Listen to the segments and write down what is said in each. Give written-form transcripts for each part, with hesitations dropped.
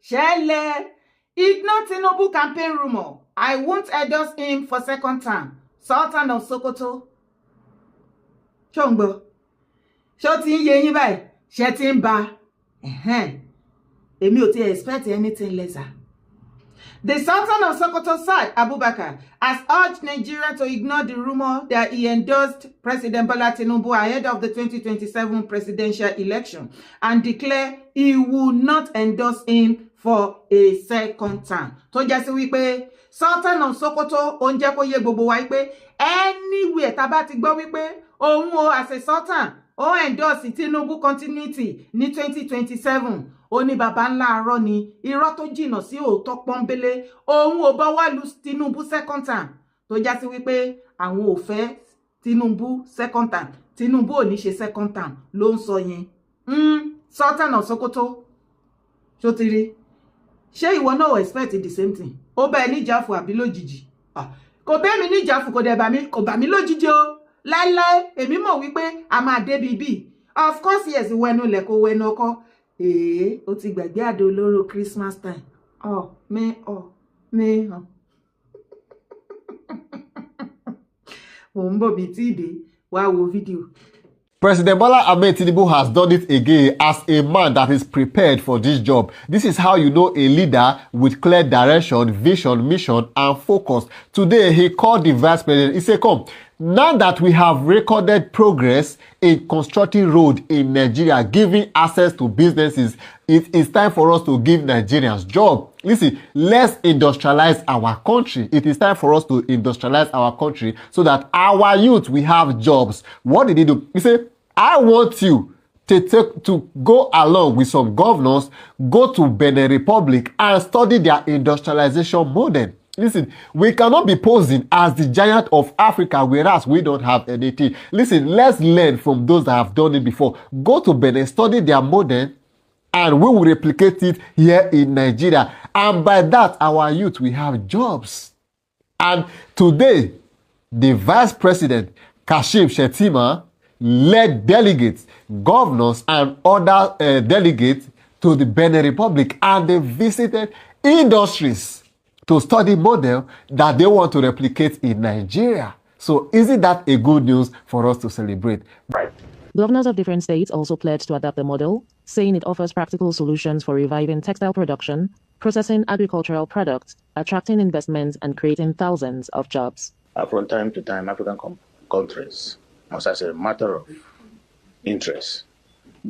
Shele. Ignore Tinubu campaign rumor. I won't endorse him for second term. Sultan of Sokoto. Chongbo. Shoti yé yín báyìí. Ṣé tí ń bá. Èmi ò ti expect anything lesser. The Sultan of Sokoto, Saad Abubakar, has urged Nigeria to ignore the rumor that he endorsed President Bola Tinubu ahead of the 2027 presidential election and declare he will not endorse him for a second term. Tó jẹ́ sí wípé Sultan of Sokoto ó ń jẹ́ kó yé gbogbo wa wípé anywhere tá bá ti gbọ́ wípé òun o as a Sultan ó endorse Tinubu continuity ní 2027. Ó ní bàbá ńlá arọ́ ni irọ́ tó jìnnà sí òótọ́ pọ́nbélé òun ò bá wá lu Tinubu second term tó já sí wípé àwọn ò fẹ́ Tinubu second term Tinubu ò ní ṣe second term ló ń sọ yẹn. Sultan of Sokoto ṣó ti rí ṣé ìwọ náà expect the same thing ó bá ẹ níjàfù àbí lójijì kò bẹ́ẹ̀ mi níjàfù kò bà mí lójijì o láíláí èmi mọ̀ wípé a máa débi bí of course yes wẹnu lẹ̀kọ́ wẹnu ọkọ ó ti gbàgbé àdó olóró Christmas time mẹ́hàn mò ń bọ̀ bí tí ìdè wá wo fídíò. President Bola Ahmed Tinubu has done it again as a man that is prepared for this job. This is how you know a leader with clear direction, vision, mission, and focus. Today, he called the vice president. He said, come, now that we have recorded progress in constructing road in Nigeria, giving access to businesses, it is time for us to give Nigerians jobs. Listen, let's industrialize our country. It is time for us to industrialize our country so that our youth will have jobs. What did he do? He said, I want you to go along with some governors, go to Benin Republic and study their industrialization model. Listen, we cannot be posing as the giant of Africa whereas we don't have anything. Listen, let's learn from those that have done it before. Go to Benin, study their model, and we will replicate it here in Nigeria. And by that, our youth will have jobs. And today, the Vice President, Kashim Shettima, led delegates, governors, and other delegates to the Benin Republic, and they visited industries to study model that they want to replicate in Nigeria. So isn't that a good news for us to celebrate? Governors of different states also pledged to adapt the model, saying it offers practical solutions for reviving textile production, processing agricultural products, attracting investments, and creating thousands of jobs. From time to time, African countries must, as a matter of interest,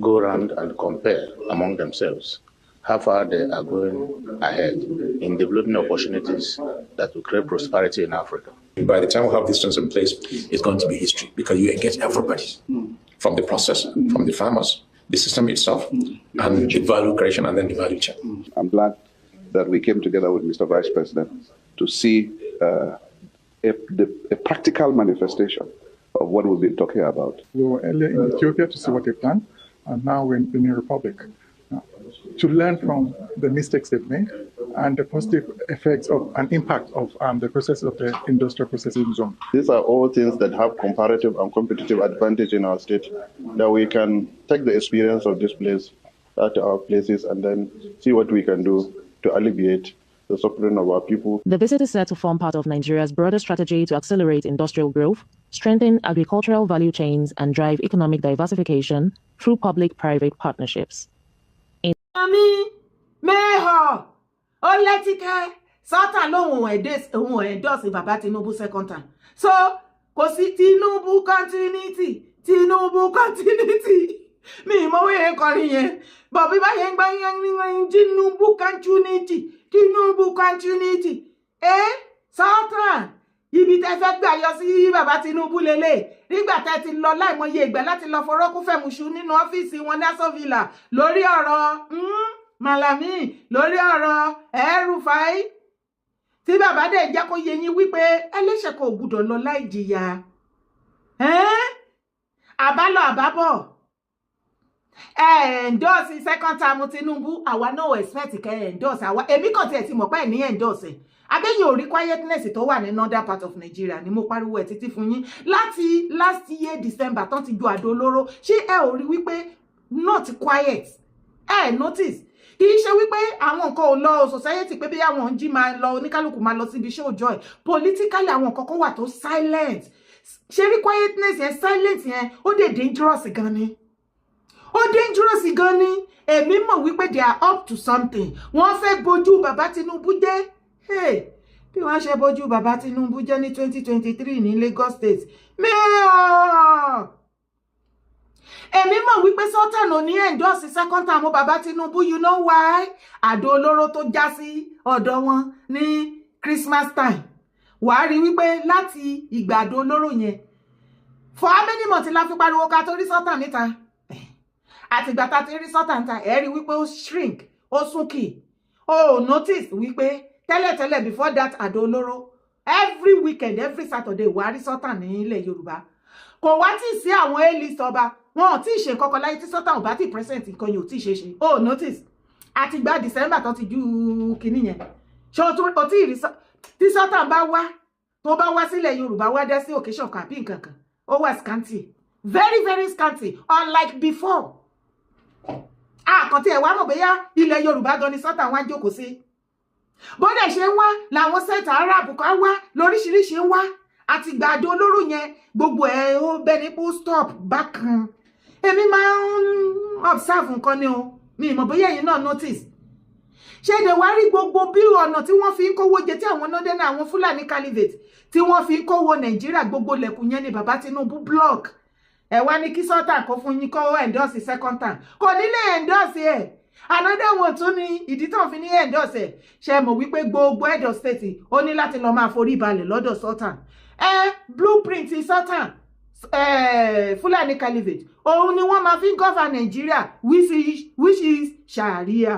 go around and compare among themselves how far they are going ahead in developing opportunities that will create prosperity in Africa. By the time we have these things in place, it's going to be history because you engage everybody from the process, from the farmers, the system itself, and the value creation and then the value chain. I'm glad that we came together with Mr. Vice President to see a practical manifestation of what we've been talking about. We were earlier in Ethiopia to see what they've done, and now we're in the Benin Republic to learn from the mistakes they've made and the positive effects of and impact of the process of the industrial processing zone. These are all things that have comparative and competitive advantage in our state, that we can take the experience of this place at our places and then see what we can do to alleviate the suffering of our people. The visit is set to form part of Nigeria's broader strategy to accelerate industrial growth, strengthen agricultural value chains, and drive economic diversification through public-private partnerships. Sultan lóhun endorse bàbá Tinubu second time. So, kò sí Tinubu continuity. Mi mọ̀ wé kọrin yẹn. But bí bá yẹn gbá yẹn Tinubu continuity. Sultan, ibi tẹ́ fẹ́ gbà yọ sí bàbá Tinubu lélẹ̀. Nígbà tẹ́ ti lọ láìmọye ìgbà láti lọ fọ̀rọ̀kú fẹ̀mùṣù nínú ọ́fíìsì wọn ní Aso Villa lórí ọ̀rọ̀ Malami, lórí ọ̀rọ̀ El-Rufai. Tí bàbá dẹ̀ jẹ́ kó yé yín wípé ẹlẹ́ṣẹ̀ kò gbọ́dọ̀ lọ láì jìyà. Àbálọ àbábọ̀. Endorse second term Tinubu, àwa no expect kẹ́ endorse àwa. Èmi kàn tiẹ̀ ti mọ̀ pé ní endorse. Abẹ́yìn ò rí quietness tó wà ní northern part of Nigeria ni mo pariwo ẹ̀ títí fún yín. Láti last year December tán ti ju àdó olóró. Ṣé ẹ ò rí wípé not quiet? Notice. kì í ṣe wípé àwọn nǹkan ò lọ society pé bí àwọn ń jí máa lọ oníkálukú máa lọ síbi iṣẹ́ òòjọ́ ẹ̀ politically àwọn nǹkan kan wà tó silent ṣe rí quietness yẹn silence yẹn ó dé dangerous gan ni ó dangerous gan ni èmi mọ̀ wípé they are up to something wọ́n fẹ́ bojú bàbá Tinubu jẹ́ bí wọ́n ṣe bojú bàbá Tinubu jẹ́ ní 2023 ní Lagos State èmi mọ̀ wípé Sultan ò ní endorse second term bàbá Tinubu you know why àdó olóró tó já sí ọ̀dọ̀ wọn ní Christmas time wàá rí wípé láti ìgbà àdó olóró yẹn for how many months la fi pariwo ká tó rí Sultan níta àtìgbà tá ti rí Sultan níta ẹ rí wípé ó shrink ó súnkì ó notice wípé tẹ́lẹ̀tẹ́lẹ̀ before that àdó olóró every weekend every Saturday wàá rí Sultan ní ilẹ̀ Yorùbá kò wá tí sí àwọn A-list ọba wọn ò tí ì ṣe kankan láyé tí Sultan ò bá tí present nǹkan yìí ò tí ì ṣe ó notice àtìgbà December tó ti ju kinní yẹn ṣé o tí ì rí tí Sultan bá wá tó bá wá sílẹ̀ Yorùbá wá dé sí occasion kan àbí nǹkan kan ó wà scanty very very scanty unlike before àkàntì ẹ̀ wá mọ̀ bóyá ilẹ̀ Yorùbá gan ni Sultan wá jókòó sí bọ́dẹ̀ ṣe ń wá làwọn sẹ́tà Arab kan wá lóríṣiríṣi ń wá àti gbàdó olóró yẹn gbogbo ẹ̀ ó bẹ́ni pé stop bákan èmi máa ń observe nǹkan ni o mi ìmọ̀ bóyá ẹ̀yin náà notice ṣé èdè wá rí gbogbo bí ọ̀nà tí wọ́n fi ń kówó jẹ tí àwọn nọ́dẹ́nà àwọn Fúlàní caliphate tí wọ́n fi ń kówó Nàìjíríà gbogbo lẹ̀kùn yẹn ni bàbá Tinubu block ẹ wá ní kí Sultan kó fún yín kó endorse second term kò nílé endorse ẹ̀ another one tún ní ìdí tó fi ní endorse ẹ̀ ṣe mọ̀ wípé gbogbo head of state ó ní láti lọ máa forí balẹ̀ lọ́dọ̀ Sultan blueprint Sultan Fulani caliphate òun ni wọ́n máa fi govern Nigeria which is Sharia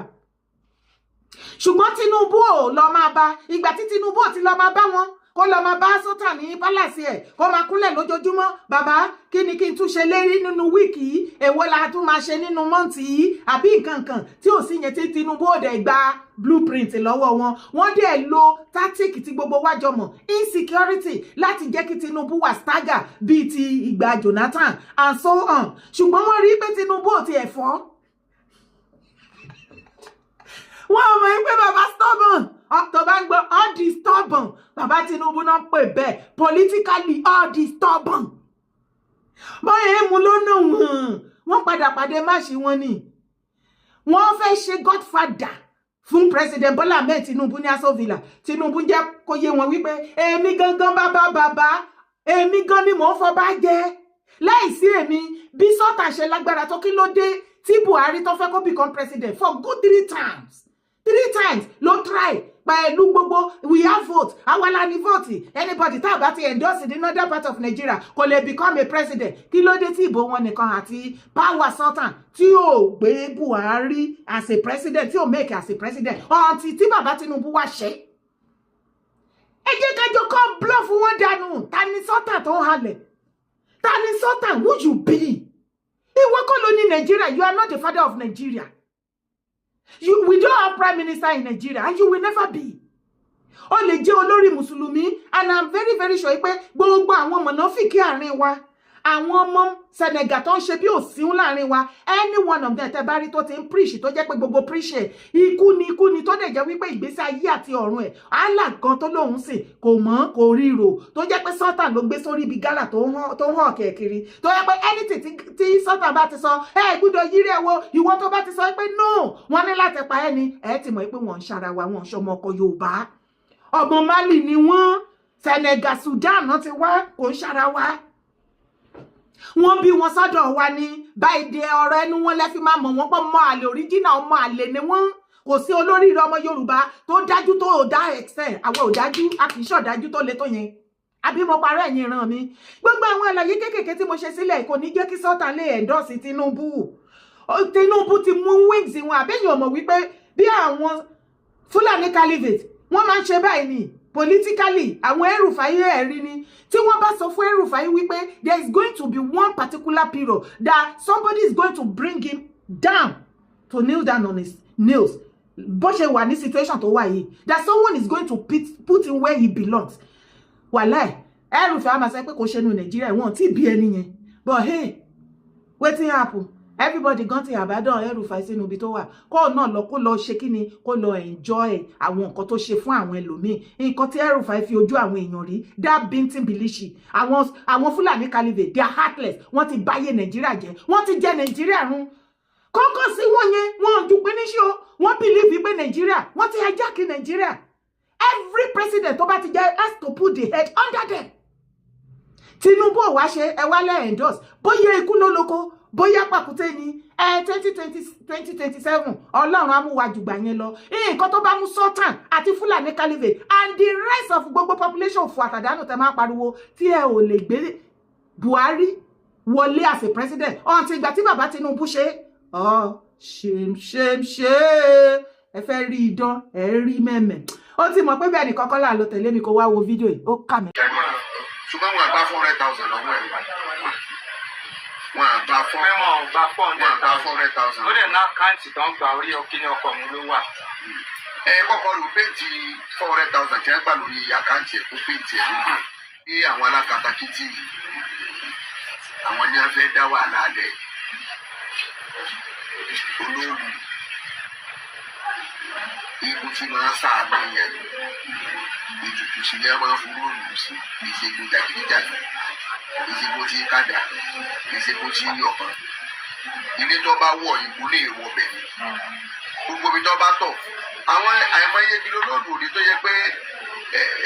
ṣùgbọ́n Tinubu ò lọ máa bá ìgbà tí Tinubu ò ti lọ máa bá wọn kó lọ máa bá Sultan ní pálàsì ẹ̀ kó máa kúnlẹ̀ lójoojúmọ́ bàbá kí ni kí n tún ṣe lérí nínú wíìkì yìí èwo la tún máa ṣe nínú mọ́ǹtì yìí àbí nǹkan kan tí ò sí yẹn tí Tinubu ò dẹ̀ gba blueprint lọ́wọ́ wọ́n dẹ̀ lo tactic tí gbogbo wa jọ mọ̀ insecurity láti jẹ́ kí Tinubu wà stagger bíi ti ìgbà Jonathan and so on ṣùgbọ́n wọ́n rí pé Tinubu ò ti ẹ̀ fọ́ wọ́n mọ̀ pé bàbá stubborn tó bá ń gbọ́ all the stubborn bàbá Tinubu náà pè bẹ́ẹ̀ politically all the stubborn bọ́yẹ̀ èmú ló náà wọ́n padà pàdé máṣí wọn ni wọ́n fẹ́ ṣe godfather fún president Bola Ahmed Tinubu ní Aso Villa Tinubu jẹ́ kó yé wọn wípé èmi gangan bàbá èmi gan ni mò ń fọba jẹ láìsí èmi bí Sultan ṣe lágbára tó kí ló dé tí Buhari tó fẹ́ kó become president for good 3 times ló try pẹ̀lú gbogbo we have vote awala ni vote anybody tá bá ti endorse the northern part of Nigeria kò lè become a president kí ló dé tí ìbò wọn nìkan àti power Sultan tí ò gbé Buhari as a president tí ò make as a president until tí bàbá Tinubu wá ṣe ẹ jẹ́ ká jọ kọ́ bluff wọn dànù ta ni Sultan tó ń halẹ̀ ta ni Sultan who you be ìwọ kọ́ ló ní Nigeria you are not the father of Nigeria. We don't have prime minister in Nigeria and you will never be. Ó lè jẹ́ olórí Mùsùlùmí and I'm very very sure pé gbogbo àwọn mọ̀nàfíkì àárín wa àwọn ọmọ Senegal tó ń ṣe bí òsín láàrin wa any one of them tẹ́ bá rí tó ti ń preach tó jẹ́ pé gbogbo preach ikú ni tó dẹ̀ jẹ́ wípé ìgbésí ayé àti ọ̀run ẹ̀ Allah kan tó lóhùn sìn kò mọ̀ kò ríro tó jẹ́ pé Sultan ló gbé sórí ibi gálà tó ń hàn kẹ̀kiri tó jẹ́ pé anything tí Sultan bá ti sọ gbúdọ̀ yírí ẹ̀ wo ìwọ tó bá ti sọ pé no wọ́n ní láti pa ẹni ti mọ̀ pé wọ́n ń ṣara wa wọ́n ń ṣọmọ ọkọ Yorùbá ọmọ Mali ni wọ́n Senegal Sudan náà ti wá kò ń ṣara wa wọ́n bí wọn sọ́dọ̀ wa ní báyìí de ọ̀rọ̀ ẹnu wọn lẹ́fi máa mọ̀ wọ́n pọ̀ mọ́ àlè original ọmọ àlè ni wọ́n kò sí olóríire ọmọ Yorùbá tó dájú tó dá excel àwọn ò dájú a kì í ṣọ̀dájú tó le tó yẹn àbí mo parọ́ ẹ̀yìn ìran mi gbogbo àwọn àlàyé kéékèèké tí mo ṣe sílẹ̀ kò ní jẹ́ kí Sultan lè endorse Tinubu ti mú wings wọn àbẹ́yìn ọmọ wípé bí àwọn Fulani caliphate wọ́n máa ń ṣe báyìí ni politically àwọn El-Rufai ẹ̀rí ni tí wọ́n bá sọ fún El-Rufai wípé there is going to be one particular period that somebody is going to bring him down to kneel down on his nails bó ṣe wà ní situation tó wà yìí that someone is going to put him where he belongs wàláì El-Rufai máa sọ pé kò ṣe nu Nàìjíríà wọn tí bí ẹni yẹn but hey wetin happen everybody gan ti àbádàn El-Rufai sínú ibi tó wà kó náà lọ kó lọ ṣe kíni kó lọ enjoy àwọn nǹkan tó ṣe fún àwọn ẹlòmíì nǹkan tí El-Rufai fi ojú àwọn èèyàn rí that Bintin Bilishi àwọn Fúlàní caliphate they are heartless wọ́n ti báyé Nàìjíríà jẹ́ wọ́n ti jẹ Nàìjíríà run kọ́kọ́ sí wọ́n yẹn wọ́n ju pé níṣẹ́ o wọ́n believe pé Nàìjíríà wọ́n ti hijack Nàìjíríà every president tó bá ti jẹ́ has to put the head under them Tinubu ò wá ṣe ẹ wálẹ̀ endorse bóyá ikú ló lóko bóyá pàkúté ni 2027 Ọlọ́run amúwàjùgbà yẹn lọ nǹkan tó bá mú Sultan àti Fúlàní caliphate and the rest of gbogbo population fún àtàdánù tẹ máa pariwo tí ẹ ò lè gbé Buhari wọlé as a president until ìgbà tí bàbá Tinubu ṣe ṣe ẹ fẹ́ rí idán ẹ rí mẹ́mẹ́ ó ti mọ̀ pé bẹ́ẹ̀ ni kọ́kọ́ là lọ tẹ̀lé mi kó wá wo fídíò yìí ó kà mí. ṣùgbọ́n wọn àgbà 400,000 lọ́wọ́ ẹ̀ wọn àgbà 400,000 ó dẹ̀ ná àkáǹtì tó ń gba orí ọkìnrin ọkọ̀ mi ló wà. ẹ kọ́kọ́ ló péǹtì 400,000 tí wọ́n gbà lórí àkáǹtì ẹ̀ kó péǹtì ẹ̀ lókè bí àwọn alákatakítì àwọn ní wọ́n fẹ́ dá wàhálà lẹ̀ olóògùn ikú tí máa ń sáàbì yẹn ètùtù sí ní a máa ń fún lóòlù sí ìṣègùn jàgídíjàgì ìṣègùn tí kádà ìṣègùn tí yọ̀kan ilé tó bá wọ̀ ìbú lè wọ̀ bẹ̀ gbogbo ibi tó bá tọ̀ àwọn àìmọye bí olóòlù òní tó yẹ pé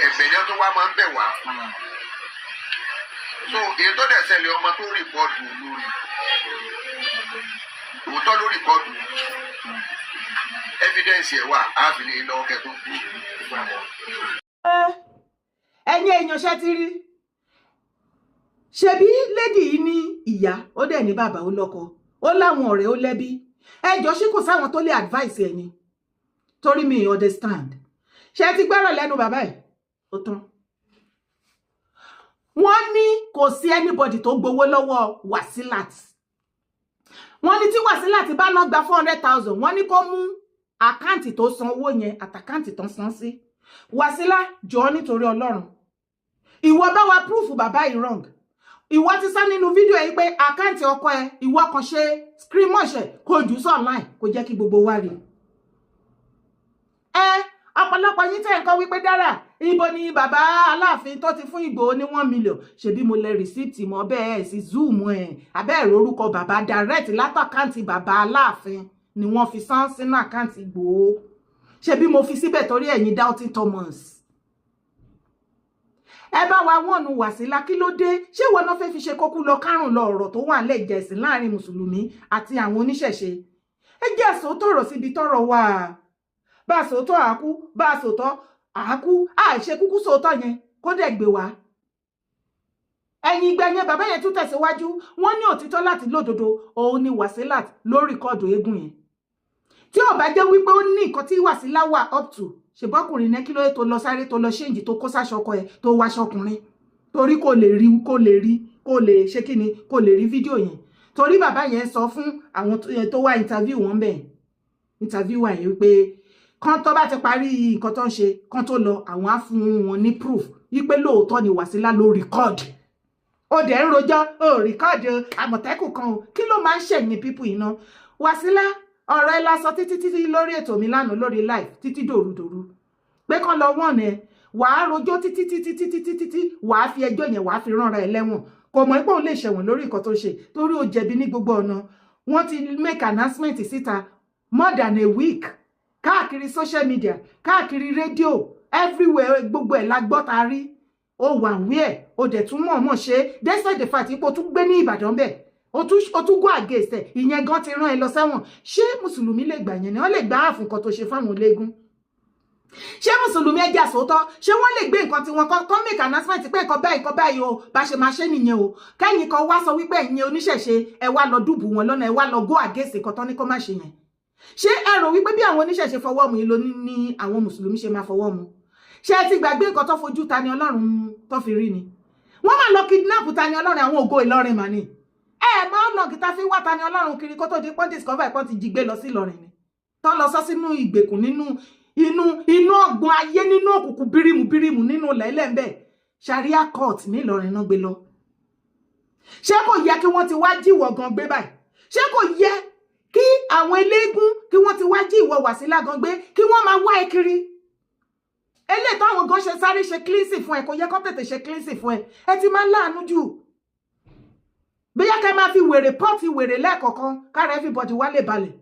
ẹ̀bẹ̀ yẹn tó wá máa ń bẹ̀ wá so èyí tó dẹ̀ ṣẹlẹ̀ ọmọ tó rìpọ́ọ̀tù lórí òótọ́ ló rìpọ́ọ̀tù evidence ẹ̀ wà á fi lè lọ́wọ́ kẹ́ tó kú. ẹ̀yin èèyàn ṣe ti rí ṣebí lady yìí ní ìyá ó dẹ̀ ní bàbá ó lọ́kọ ó láwọn ọ̀rẹ́ ó lẹ́bí ẹjọ́ ṣé kò sáwọn tó lè advice ẹ̀ ni torí mi understand ṣe ti gbẹ́rọ̀ lẹ́nu bàbá ẹ̀ ó tán wọ́n ní kò sí anybody tó gbowó lọ́wọ́ Wasilat wọ́n ní tí Wasilat bá ná gba 400,000 wọ́n ní kó mú àkáǹtì tó san owó yẹn àtàkáǹtì tó san sí Wasila jọ̀ọ́ nítorí Ọlọ́run ìwọ bá wa proof bàbá yìí wrong ìwọ ti sá nínú fídíò yìí pé àkáǹtì ọkọ ẹ ìwọ kan ṣe screenshot kó jù sí online kó jẹ́ kí gbogbo wa rí ọ̀pọ̀lọpọ̀ yín tẹ́ nǹkan wípé dára ibo ni bàbá Aláàfin tó ti fún Ìgbòho ní 1 million ṣebí mo lè receipt mọ́ bẹ́ẹ̀ sí zoom abẹ́ ẹ̀rọ orúkọ bàbá direct látàkáǹtì bàbá Aláàfin ni wọ́n fi san sínú àkáǹtì Ìgbòho ṣebí mo fi síbẹ̀ torí ẹ̀yin Doubting Thomas ẹ bá wa wọ́n nu Wasila kí ló dé ṣé wọn náà fẹ́ fi ṣe kókú lọ kárùn lọ ọ̀rọ̀ tó wà lẹ́jẹ̀sìn láàrin mùsùlùmí àti àwọn oníṣẹ̀ṣe ẹ jẹ́ sòótọ́ síbi tọ́rọ̀ wà bá sòótọ́ àákú bá sòótọ́ àákú àìṣe kúkú sòótọ́ yẹn kó dẹ̀ gbé wá ẹ̀yìn ìgbà yẹn bàbá yẹn tún tẹ̀síwájú wọ́n ní òtítọ́ láti lódodo òun ni Wasilat lórí rìkọ́ọ̀dù eégún yẹn tí ò bá jẹ́ wípé ó ní nǹkan tí Wasila wà up to ṣèbọ́kùnrin náà kí ló yẹ tó lọ sáré tó lọ ṣéǹjì tó kó sáṣọkọ ẹ tó wáṣọ ọkùnrin torí kò lè ṣe kí ni kò lè rí fídíò yẹn torí bàbá yẹn sọ fún àwọn tó wá interview wọn bẹ́ẹ̀ interview wà yẹn wípé kan tó bá ti parí nǹkan tó ń ṣe kan tó lọ àwọn á fún wọn ní proof wípé lóòótọ́ ni Wasila ló record ó dẹ̀ ń rojọ́ ó record Àmọ̀tẹ́kùn kan kí ló máa ń ṣẹ̀yìn pípù iná Wasila ọ̀rọ̀ ẹ lásọ títí lórí ètò mi lánàá lórí live títí dòrúdòrú pé kán lọ wọ́n ẹ wàá rojọ́ títí wàá fi ẹjọ́ yẹn wàá fi ránra ẹ lẹ́wọ̀n kò mọ̀ pé òun lè ṣẹ̀wọ̀n lórí nǹkan tó ṣe torí ó jẹ̀bi ní gbogbo ọ̀nà wọ́n ti make announcement síta more than a week káàkiri social media káàkiri rédíò everywhere gbogbo ẹ̀ la gbọ́ ta rí ó wà wíẹ̀ ó dẹ̀ tún mọ̀ọ́mọ̀ ṣe despite the fact ipò tún gbé ní Ìbàdàn bẹ́ẹ̀ ó tún go against ẹ̀ ìyẹn gan ti rán ẹ lọ sẹ́wọ̀n ṣé mùsùlùmí lè gbà yẹn ni wọ́n lè gbà á fún nǹkan tó ṣe fáwọn ológun ṣé mùsùlùmí ẹja sòótọ́ ṣé wọ́n lè gbé nǹkan tí wọ́n kọ́ make announcement pé nǹkan báyìí o bá ṣe máa ṣe nìyẹn o kẹ́yìn kan wá sọ wípé ẹ̀yin oníṣẹ̀ṣe ẹ wá lọ dùbù wọn lọ́nà ẹ wá lọ go against nǹkan tó ní kó má ṣe yẹn ṣé ẹ rò wípé bí àwọn oníṣẹ̀ṣe fọwọ́ mu yìí ló ní àwọn mùsùlùmí ṣe máa fọwọ́ mu ṣé ẹ ti gbàgbé nǹkan tó fojú Tani Ọlọ́run tó fi rí ni wọ́n máa lọ kidnap Tani Ọlọ́run àwọn ògo Ìlọrin mà ní máa lọ gìtá fi wá Tani Ọlọ́run kiri kó tó di pọ́n discover ìpọ́n ti jí gbé lọ sí Ìlọrin ni tó lọ sọ sínú ìgbèkùn inú ọgbọ́n ayé nínú òkùnkùn bírímù nínú lẹ́lẹ́ ń bẹ̀ Sharia court ní Ìlọrin náà gbé lọ ṣé kò yẹ kí wọ́n ti wá jíwọ̀ gan gbé báyìí ṣé kò yẹ kí àwọn eléégún kí wọ́n ti wá jí ìwọ Wàsílà gan gbé kí wọ́n máa wá ẹ kiri eléyìí táwọn gan ṣe sáré ṣe cleansing fún ẹ kò yẹ kó tètè ṣe cleansing fún ẹ ti máa ń láàánú jù bóyá ká máa fi wèrè pọ́ọ̀tì wèrè lẹ́ẹ̀kọ̀ọ̀kan kára everybody wá lè balẹ̀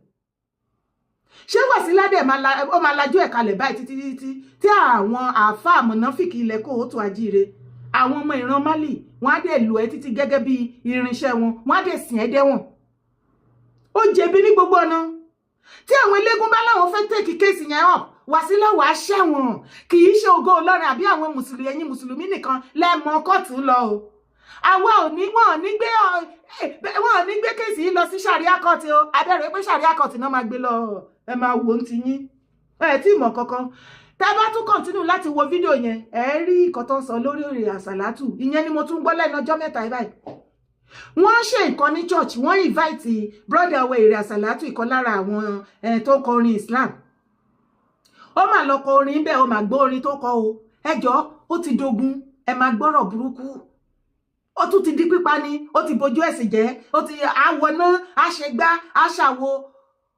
ṣé Wàsílà dẹ̀ ó máa lajú ẹ̀ kalẹ̀ báyìí títí tí àwọn àáfàá mọ̀nàfìkì ilẹ̀ kóòtù àjíire àwọn ọmọ ìran Málì wọ́n á dẹ̀ lò ẹ́ títí gẹ́gẹ́ bí irinṣẹ́ wọn wọ́n á dẹ̀ sìn ẹ́ dẹ́wọ̀n ó jẹ̀bi ní gbogbo ọ̀nà tí àwọn eléégún bá láwọn fẹ́ tèkì kéèsì yẹn hàn Wàsílà wàá ṣẹ̀wọ̀n kì í ṣe ògo Ọlọ́run àbí àwọn mùsùlùmí ẹ̀yin mùsùlùmí nìkan lẹ́ẹ̀mọ kóòtù lọ o àwa ò ní wọ́n ò ní gbé kéèsì yìí lọ sí ṣàríà kóòtù o abẹ́rẹ́ pé ṣàríà kóòtù náà máa gbé lọ ẹ máa wò ó ti yín ẹ tí mọ̀ kankan tá bá tún kọ̀ntínú láti wo fídíò yẹn ẹ rí nǹkan tó ń sọ lórí òrè àsàlátù ìyẹn ni mo tún gbọ́ lẹ́nu ọjọ́ mẹ́ta báyìí wọ́n ṣe nǹkan ní church wọ́n invite brother wa èrè àsàlátù ìkan lára àwọn tó kọ orin Islam ó mà lọ kọ orin bẹ́ẹ̀ ó mà gbọ́ orin tó kọ o ẹjọ́ ó ti dogun ẹ máa gbọ́rọ̀ burúkú ó tún ti di pípa ni ó ti bojú ẹ̀sìn jẹ́ ó ti àwọná àṣegbá àṣàwo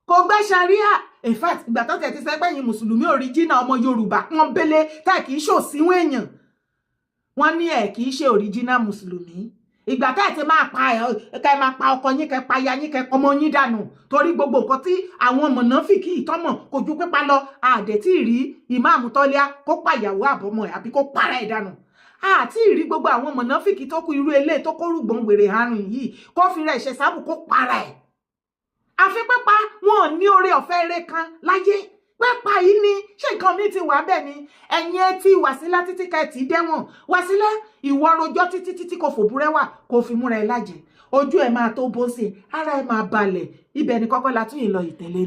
kò gbé ṣàríà in fact ìgbà tó tẹ̀ ti sẹ́pẹ́ yìí mùsùlùmí original ọmọ Yorùbá wọ́n bẹ́lẹ̀ tá kì í ṣòsíwọ̀n èèyàn wọ́n ní ẹ̀ kì í ṣe original mùsùlùmí ìgbà tá ti máa pa ọkọ yín kẹ́ pa aya yín kẹ́ ọmọ yín dànù torí gbogbo nǹkan tí àwọn mọ̀nàfìkì ìtọ́mọ̀ kò ju pípa lọ àdẹ̀ tí ì rí ìmáàmù Tọ́líà kó pàyàwó àbọ̀mọ̀ ẹ̀ àbí kó para ẹ̀ dànù àti ìrí gbogbo àwọn mọ̀nàfìkì tó kú irú ilé tó kórùgbọ̀n wèrè àrùn yìí kó fi rẹ̀ ṣe sábù kó para ẹ̀ àfi pípa wọn ò ní oore ọ̀fẹ́ eré kan láyé pípa yìí ni ṣé nǹkan mi ti wà bẹ́ẹ̀ ni ẹ̀yin etí Wàsílà títí ká ẹ̀ tí dẹ́wọ̀n Wàsílà ìwọ rojọ́ títí kò fòbúrẹ́wà kò fi múra ẹ̀ lájẹ̀ ojú ẹ̀ máa tó bó ṣe ara ẹ̀ máa balẹ̀ ibẹ̀ ni kọ́kọ́ la tún yìí lọ ìtẹ̀lé.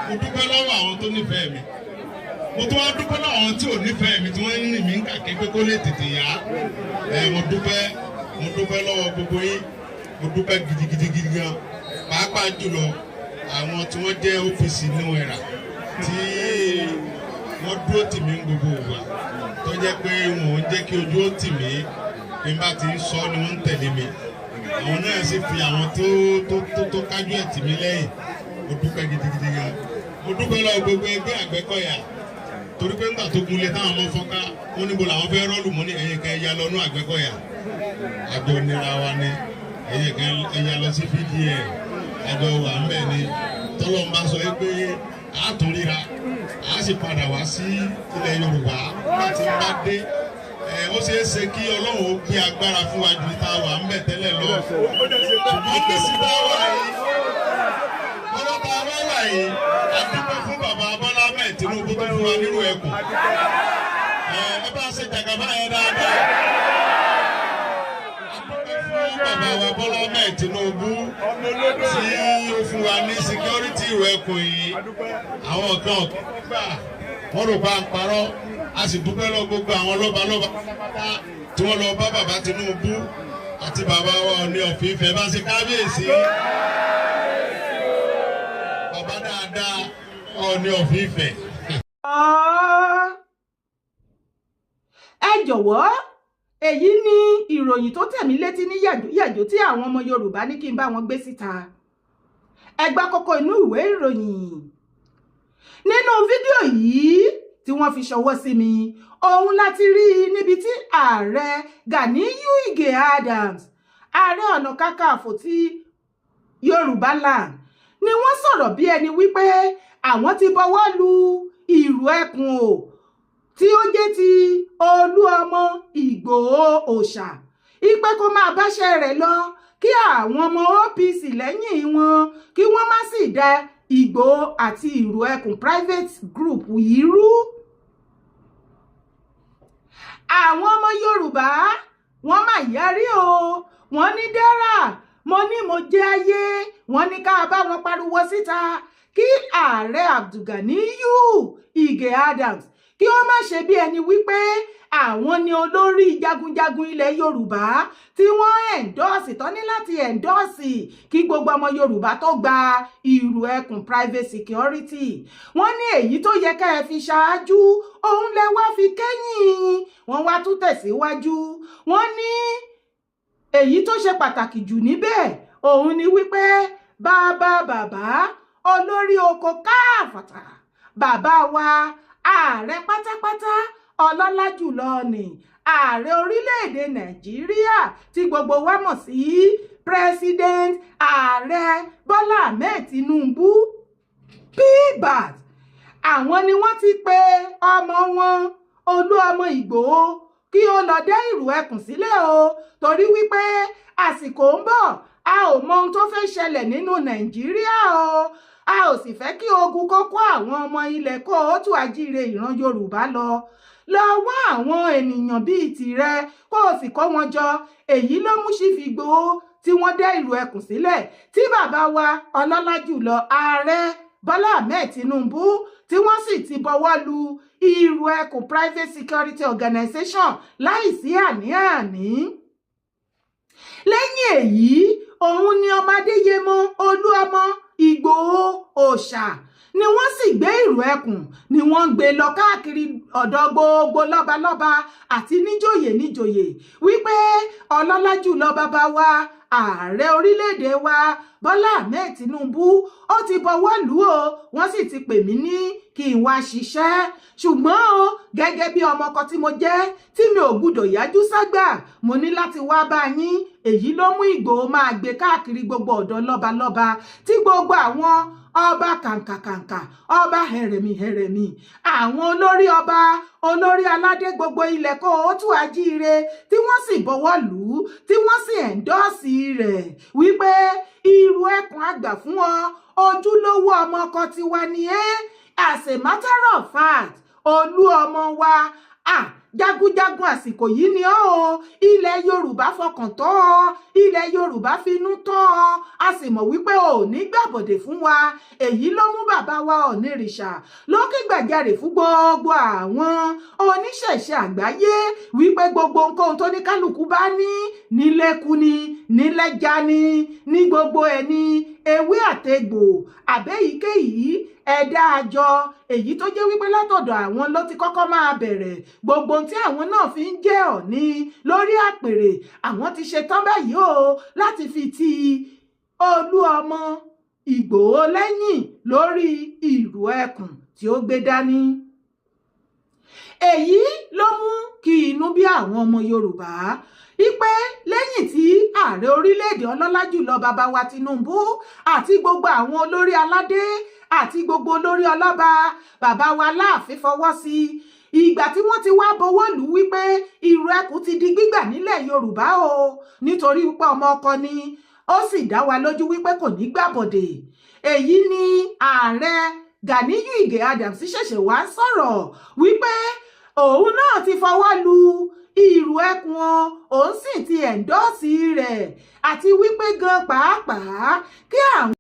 mo dúpẹ́ lọ́wọ́ àwọn tó nífẹ̀ẹ́ mi mo tún wá dúpẹ́ lọ́wọ́ àwọn tí ò nífẹ̀ẹ́ mi tí wọ́n ń rìn mí kàkí pé kó lè tètè yá mo dúpẹ́ lọ́wọ́ gbogbo yín mo dúpẹ́ gidigidi gan pàápàá jùlọ àwọn tí wọ́n jẹ́ ọ́fíìsì New Era tí wọ́n dúró tì mí gbogbo ìgbà tó jẹ́ pé wọn ò jẹ́ kí ojú ó tì mí bí n bá ti ń sọ ni wọ́n ń tẹ̀lé mi àwọn náà sì fi àwọn tó kájú ẹ̀ tì mí lẹ́yìn mo dúpẹ́ gidigidi gan mo dúpẹ́ lọ́wọ́ gbogbo ẹgbẹ́ Àgbẹ̀kọ̀yà torí pé nígbà tó gunlé táwọn ọmọ fọ́nká wọn níbo làwọn fẹ́ rọ́ọ̀lù mọ́ ní ẹ̀yìn kan ẹ̀yà lọ́nú Àgbẹ̀kọ̀yà àjọ nira wa ni ẹ̀yìn kan ẹ̀yà lọ sí VDN àjọ wà ń bẹ̀ ni tọ́lọ́n bá sọ pé a tún ríra a sì padà wá sí ilẹ̀ Yorùbá láti bá dé ó ṣeé ṣe kí Ọlọ́run ó gbé agbára fún wa ju ta wà ń bẹ̀ tẹ́lẹ̀ lọ ṣùgbọ́n kí sí bá wà yìí ọlọ́pàá wá wà yìí a dúpẹ́ fún bàbá Bọ́lá Ahmed Tinubu tó fún wa nínú ẹkùn ẹ bá ṣe jàgàbá yẹn dáadáa a dúpẹ́ fún bàbá wa Bọ́lá Ahmed Tinubu tí ó fún wa ní security ìwé ẹkùn yìí àwọn kan gbà wọ́n rò bá ń parọ́ a sì dúpẹ́ lọ gbogbo àwọn lọ́balọ́ba tí wọ́n lọ bá bàbá Tinubu àti bàbá wa Ọọ̀ni of Ifẹ̀ bá ṣe kábíyèsí bàbá dáadáa Ọọ̀ni of Ifẹ̀. ẹ jọ̀wọ́ èyí ni ìròyìn tó tẹ̀ mí létí ní yàjò tí àwọn ọmọ Yorùbá ní kí n bá wọn gbé síta ẹ gbá kókó inú ìwé ìròyìn nínú fídíò yìí tí wọ́n fi ṣọwọ́ sí mi òun láti rí níbi tí ààrẹ Ganiyu Ige Adams ààrẹ ọ̀nà kakanfò tí Yorùbá land ni wọ́n sọ̀rọ̀ bí ẹni wípé àwọn ti bọwọ́ lu ìrù ẹkùn o tí ó jẹ́ ti Olúọmọ Ìgbòho Òòṣà ipe kó máa báṣẹ́ rẹ̀ lọ kí àwọn ọmọ OPC lẹ́yìn wọn kí wọ́n má sì da Ìgbòho àti ìrù ẹkùn private group yìí rú. Àwọn ọmọ Yorùbá wọ́n máa yarí o wọ́n ní dára mo ní mo jẹ́ ayé wọ́n ní ká bá wọn pariwo síta kí ààrẹ Abdulganiyu Ige Adams kí ó má ṣe bí ẹni wípé àwọn ni olórí jagunjagun ilẹ̀ Yorùbá tí wọ́n endorse tán ní láti endorse kí gbogbo ọmọ Yorùbá tó gba ìrù ẹkùn private security wọ́n ní èyí tó yẹ ká ẹ fi ṣáájú òun lẹ wá fi kẹ́yìn wọ́n wá tún tẹ̀síwájú wọ́n ní èyí tó ṣe pàtàkì jù níbẹ̀ òun ni wípé bàbá olórí oko káàfàtà bàbá wa ààrẹ pátápátá ọlọ́lá jùlọ ni ààrẹ orílẹ̀-èdè Nàìjíríà tí gbogbo wa mọ̀ sí president ààrẹ Bọ́lá Ahmed Tinubu PBAT àwọn ni wọ́n ti pe ọmọ wọn Olúọmọ Ìgbòho kí ó lọ dé ìrù ẹkùn sílẹ̀ o torí wípé àsìkò ń bọ̀ a ò mọ ohun tó fẹ́ ṣẹlẹ̀ nínú Nàìjíríà o a ò sì fẹ́ kí ogun kó kó àwọn ọmọ ilẹ̀ kóòtù àjíire ìran Yorùbá lọ wá àwọn ènìyàn bíi tìrẹ kó o sì kó wọn jọ èyí ló mú Chief Igboho tí wọ́n dá ìrù ẹkùn sílẹ̀ tí bàbá wa ọlọ́lá jùlọ ààrẹ Bọ́lá Ahmed Tinubu tí wọ́n sì ti bọwọ́ lu ìrù ẹkùn private security organization láìsí àní-àní. Lẹ́yìn èyí òun ni ọmọ Adéyẹmọ Olúọmọ Ìgbòho Òòṣà ni wọ́n sì gbé ìrù ẹkùn ni wọ́n ń gbé lọ káàkiri ọ̀dọ̀ gbogbo lọ́balọ́ba àti níjòyè wípé ọlọ́lá jùlọ bàbá wa ààrẹ orílẹ̀-èdè wa Bọ́lá Ahmed Tinubu ó ti bọwọ́ lù ó wọ́n sì ti pè mí ní kí n wá ṣiṣẹ́ ṣùgbọ́n o gẹ́gẹ́ bí ọmọ kan tí mo jẹ́ tí mi ò gbúdọ̀ yájú ságbà mo ní láti wá bá yín èyí ló mú Ìgbòho máa gbé káàkiri gbogbo ọ̀dọ̀ lọ́balọ́ba tí gbogbo àwọn ọba kàǹkàkàǹkà ọba hẹrẹmí àwọn olórí ọba olórí aládé gbogbo ilẹ̀ kóòtù àjíire tí wọ́n sì bọwọ́ lù ú tí wọ́n sì ẹ̀ńdọ́ọ̀sì rẹ̀ wípé ìrù ẹkùn àgbà fún ọ ojúlówó ọmọ ọkọ tiwa ni as a matter of fact Olúọmọ wa jagunjagun àsìkò yìí ni ó ilẹ̀ Yorùbá fọkàn tọ́ ọ ilẹ̀ Yorùbá finú tọ́ ọ a sì mọ̀ wípé ò ní gbàbọ̀dè fún wa èyí ló mú bàbá wa Ọ̀nìrìṣà ló ké gbàjarè fún gbogbo àwọn oníṣẹ̀ṣe àgbáyé wípé gbogbo nǹkan tó ní kálukú bá ní nílẹ̀kù ni nílẹ̀já ni ní gbogbo ẹ̀ ní ewé àtegbò àbẹ́yíkéyìí ẹ̀dá àjọ èyí tó jẹ́ wípé látọ̀dọ̀ àwọn ló ti kọ́kọ́ máa bẹ̀rẹ̀ gbogbo tí àwọn náà fi ń jẹ́ Ọ̀ọ̀ni lórí àpèrè àwọn ti ṣe tán báyìí o láti fi ti Olúọmọ Ìgbòho lẹ́yìn lórí ìrù ẹkùn tí ó gbé dání. Èyí ló mú kí inú bí àwọn ọmọ Yorùbá ipe lẹ́yìn tí ààrẹ orílẹ̀-èdè ọlọ́lá jùlọ bàbá wa Tinubu àti gbogbo àwọn olórí aládé àti gbogbo olórí ọlọ́ba bàbá wa láàfin fọwọ́ sí ìgbà tí wọ́n ti wá bọwọ́ lù wípé ìrù ẹkùn ti di gbígbà nílẹ̀ Yorùbá o nítorí wípé ọmọ ọkọ ni ó sì dá wa lójú wípé kò ní gbàbọ̀dè èyí ni ààrẹ Ganiyu Ige Adams ṣẹ̀ṣẹ̀ wá sọ̀rọ̀ wípé òun náà ti fọwọ́ lu ìrù ẹkùn òun sì ti ẹ̀ńdọ́ọ̀sì rẹ̀ àti wípé gan pàápàá kí àwọn